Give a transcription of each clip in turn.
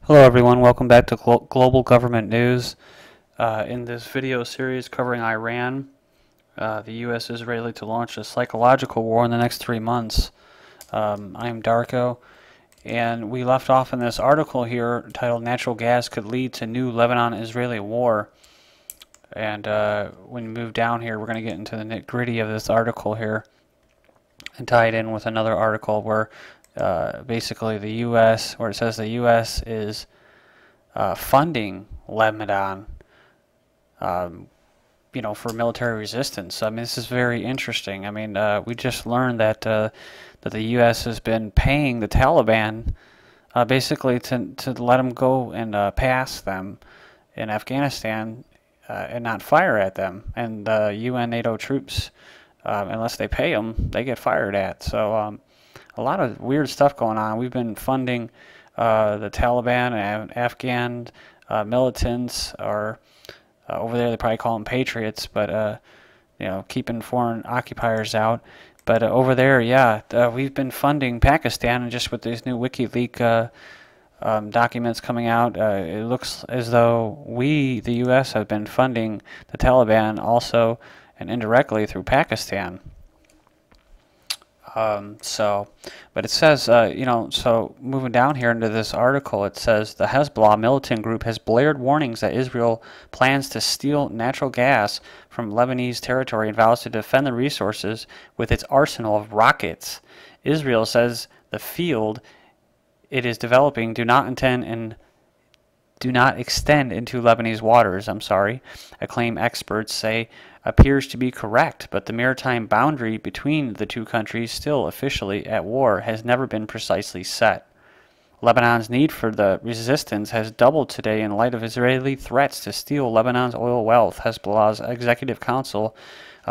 Hello everyone, welcome back to Global Government News. In this video series covering Iran, the U.S. is ready to launch a psychological war in the next 3 months. I'm Darko, and we left off in this article here titled Natural Gas Could Lead to New Lebanon-Israeli War. And when we move down here, we're going to get into the nitty-gritty of this article here and tie it in with another article where basically the U.S., where it says the U.S. is funding Lebanon, for military resistance. I mean, this is very interesting. I mean, we just learned that that the U.S. has been paying the Taliban basically to let them go and pass them in Afghanistan and not fire at them. And the UN NATO troops, unless they pay them, they get fired at. So a lot of weird stuff going on. We've been funding the Taliban and Afghan militants, or over there they probably call them patriots, but keeping foreign occupiers out. But over there, yeah, we've been funding Pakistan, and just with these new WikiLeaks documents coming out, it looks as though we, the U.S., have been funding the Taliban also and indirectly through Pakistan. But it says, so moving down here into this article, it says the Hezbollah militant group has blared warnings that Israel plans to steal natural gas from Lebanese territory and vows to defend the resources with its arsenal of rockets. Israel says the field it is developing do not extend into Lebanese waters. A claim experts say appears to be correct, but the maritime boundary between the two countries, still officially at war, has never been precisely set. Lebanon's need for the resistance has doubled today in light of Israeli threats to steal Lebanon's oil wealth, Hezbollah's executive council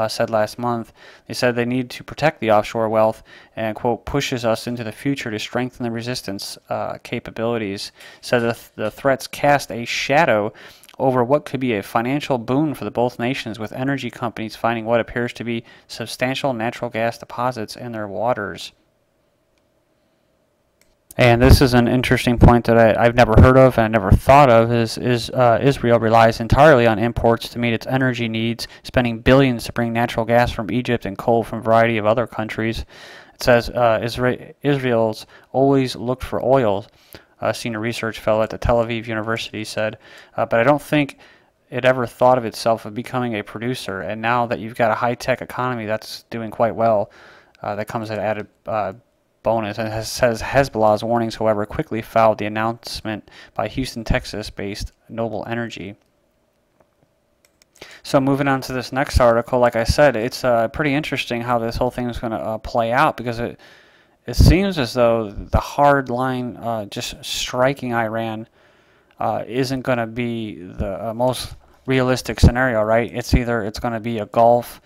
said last month. They said they need to protect the offshore wealth and, quote, pushes us into the future to strengthen the resistance capabilities. Said the threats cast a shadow over what could be a financial boon for the both nations, with energy companies finding what appears to be substantial natural gas deposits in their waters. And this is an interesting point that I've never heard of and I never thought of, is Israel relies entirely on imports to meet its energy needs, spending billions to bring natural gas from Egypt and coal from a variety of other countries. It says Israel's always looked for oil, a senior research fellow at the Tel Aviv University said, but I don't think it ever thought of itself of becoming a producer. And now that you've got a high-tech economy that's doing quite well, that comes at added bonus. And it says Hezbollah's warnings, however, quickly fouled the announcement by Houston, Texas-based Noble Energy. So moving on to this next article, like I said, it's pretty interesting how this whole thing is going to play out, because it seems as though the hard line just striking Iran isn't going to be the most realistic scenario, right? It's going to be a Gulf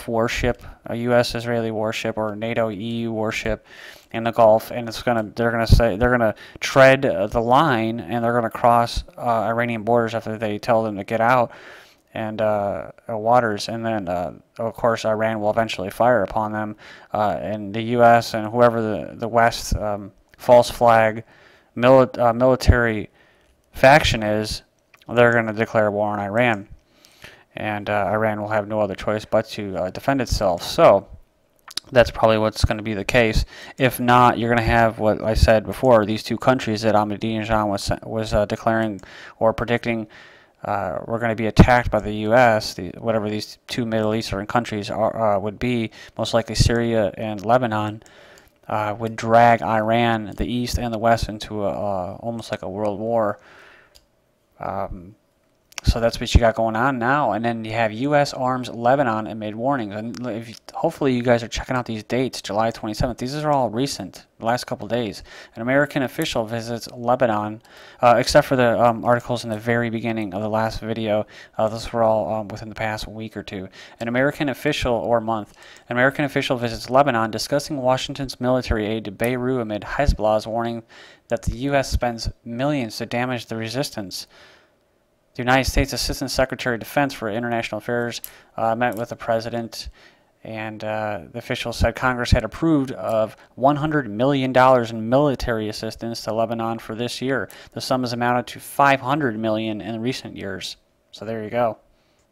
warship, a U.S.-Israeli warship, or a NATO-EU warship in the Gulf, and they're going to tread the line, and they're going to cross Iranian borders after they tell them to get out and waters, and then of course Iran will eventually fire upon them, and the U.S. and whoever the West false flag military faction is, they're going to declare war on Iran, and Iran will have no other choice but to defend itself. So that's probably what's going to be the case. If not, you're going to have what I said before, these two countries that Ahmadinejad was declaring or predicting we're going to be attacked by the U.S., whatever these two Middle Eastern countries would be, most likely Syria and Lebanon, would drag Iran, the East and the West, into almost like a world war. So that's what you got going on now. And then you have U.S. arms Lebanon amid warnings. And hopefully you guys are checking out these dates, July 27th. These are all recent, the last couple of days. An American official visits Lebanon, except for the articles in the very beginning of the last video. Those were all within the past week or two. An American official visits Lebanon, discussing Washington's military aid to Beirut amid Hezbollah's warning that the U.S. spends millions to damage the resistance. The United States Assistant Secretary of Defense for International Affairs met with the president And the officials said Congress had approved of $100 million in military assistance to Lebanon for this year. The sum has amounted to $500 million in recent years. So there you go.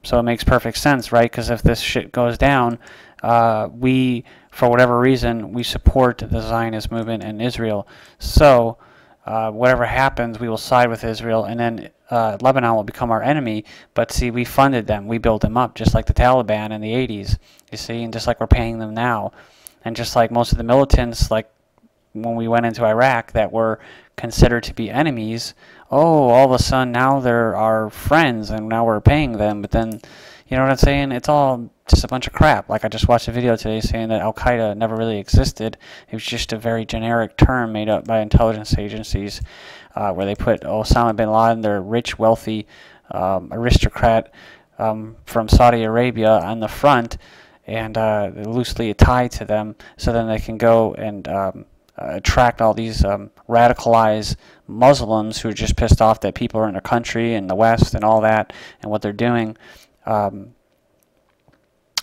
So it makes perfect sense, right? Because if this shit goes down, we, for whatever reason, we support the Zionist movement in Israel. So whatever happens, we will side with Israel, and then Lebanon will become our enemy. But see, we funded them. We built them up, just like the Taliban in the 80s, you see, and just like we're paying them now. And just like most of the militants, like when we went into Iraq, that were considered to be enemies, oh, all of a sudden now they're our friends, and now we're paying them. But then, you know what I'm saying? It's all just a bunch of crap. Like I just watched a video today saying that Al-Qaeda never really existed. It was just a very generic term made up by intelligence agencies where they put Osama bin Laden, their rich, wealthy aristocrat from Saudi Arabia, on the front, and loosely tied to them, so then they can go and attract all these radicalized Muslims who are just pissed off that people are in their country and the West and all that and what they're doing.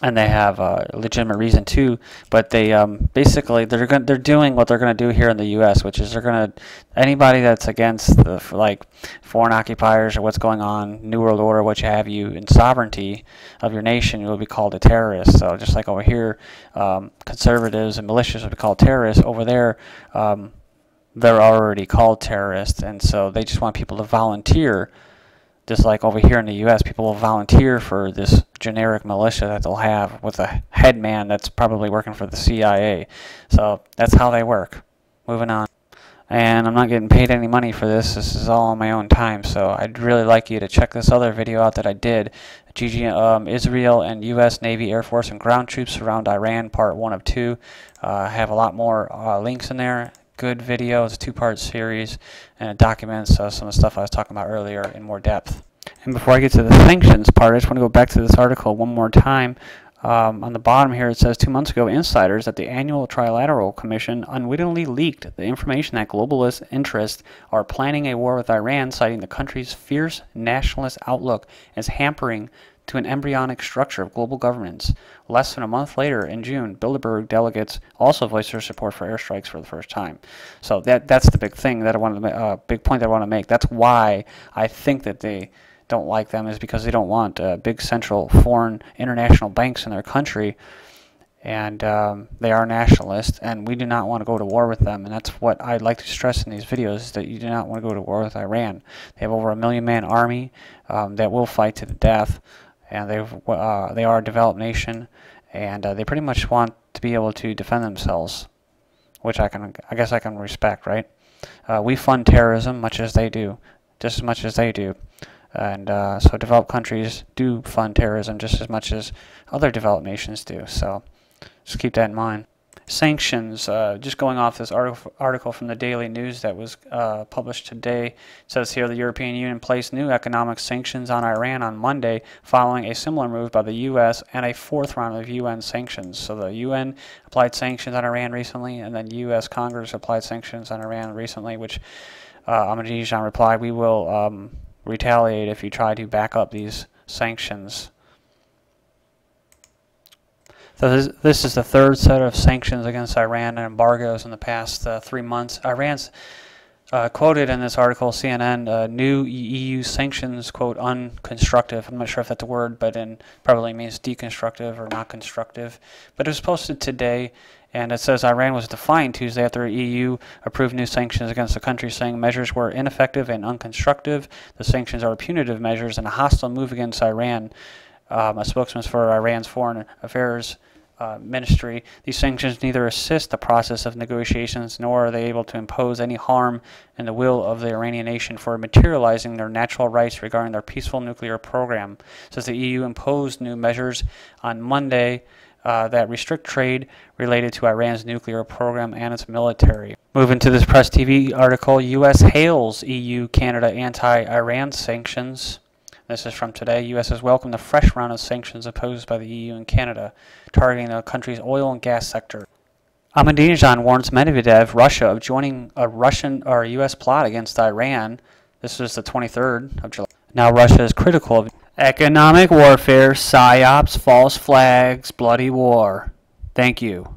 And they have a legitimate reason too, but they basically they're doing what they're going to do here in the U.S., which is they're going to, anybody that's against the like foreign occupiers or what's going on, New World Order, what you have you, and sovereignty of your nation, you will be called a terrorist. So just like over here, conservatives and militias will be called terrorists. Over there, they're already called terrorists, and so they just want people to volunteer. Just like over here in the U.S., people will volunteer for this generic militia that they'll have with a head man that's probably working for the CIA. So that's how they work. Moving on. And I'm not getting paid any money for this. This is all on my own time. So I'd really like you to check this other video out that I did. GGN, Israel and U.S. Navy, Air Force, and ground troops around Iran, part 1 of 2. I have a lot more links in there. Good video. It's a 2-part series, and it documents some of the stuff I was talking about earlier in more depth. And before I get to the sanctions part, I just want to go back to this article one more time. On the bottom here it says 2 months ago, insiders at the annual Trilateral Commission unwittingly leaked the information that globalist interests are planning a war with Iran, citing the country's fierce nationalist outlook as hampering to an embryonic structure of global governance. Less than a month later, in June, Bilderberg delegates also voiced their support for airstrikes for the first time. So that's the big thing that I want to big point that I want to make. That's why I think that they don't like them, is because they don't want big central foreign international banks in their country, and they are nationalists, and we do not want to go to war with them. And that's what I'd like to stress in these videos, is that you do not want to go to war with Iran. They have over 1 million-man army that will fight to the death. And they are a developed nation, and they pretty much want to be able to defend themselves, which I guess I can respect, right? We fund terrorism much as they do, just as much as they do, and so developed countries do fund terrorism just as much as other developed nations do. So just keep that in mind. Sanctions, just going off this article from the Daily News that was published today. It says here the European Union placed new economic sanctions on Iran on Monday, following a similar move by the U.S. and a 4th round of UN sanctions. So the UN applied sanctions on Iran recently, and then U.S. Congress applied sanctions on Iran recently, which Ahmadinejad replied, "We will retaliate if you try to back up these sanctions." So this is the 3rd set of sanctions against Iran and embargoes in the past 3 months. Iran's quoted in this article, CNN, new EU sanctions, quote, unconstructive. I'm not sure if that's a word, but it probably means deconstructive or not constructive. But it was posted today, and it says Iran was defiant Tuesday after EU approved new sanctions against the country, saying measures were ineffective and unconstructive. The sanctions are punitive measures and a hostile move against Iran. A spokesman for Iran's Foreign Affairs Ministry. These sanctions neither assist the process of negotiations nor are they able to impose any harm in the will of the Iranian nation for materializing their natural rights regarding their peaceful nuclear program. Says the EU imposed new measures on Monday that restrict trade related to Iran's nuclear program and its military. Moving to this Press TV article, U.S. hails EU-Canada anti-Iran sanctions. This is from today. U.S. has welcomed the fresh round of sanctions imposed by the EU and Canada, targeting the country's oil and gas sector. Ahmadinejad warns Medvedev, Russia, of joining a Russian or U.S. plot against Iran. This is the 23rd of July. Now Russia is critical of Economic warfare, psyops, false flags, bloody war. Thank you.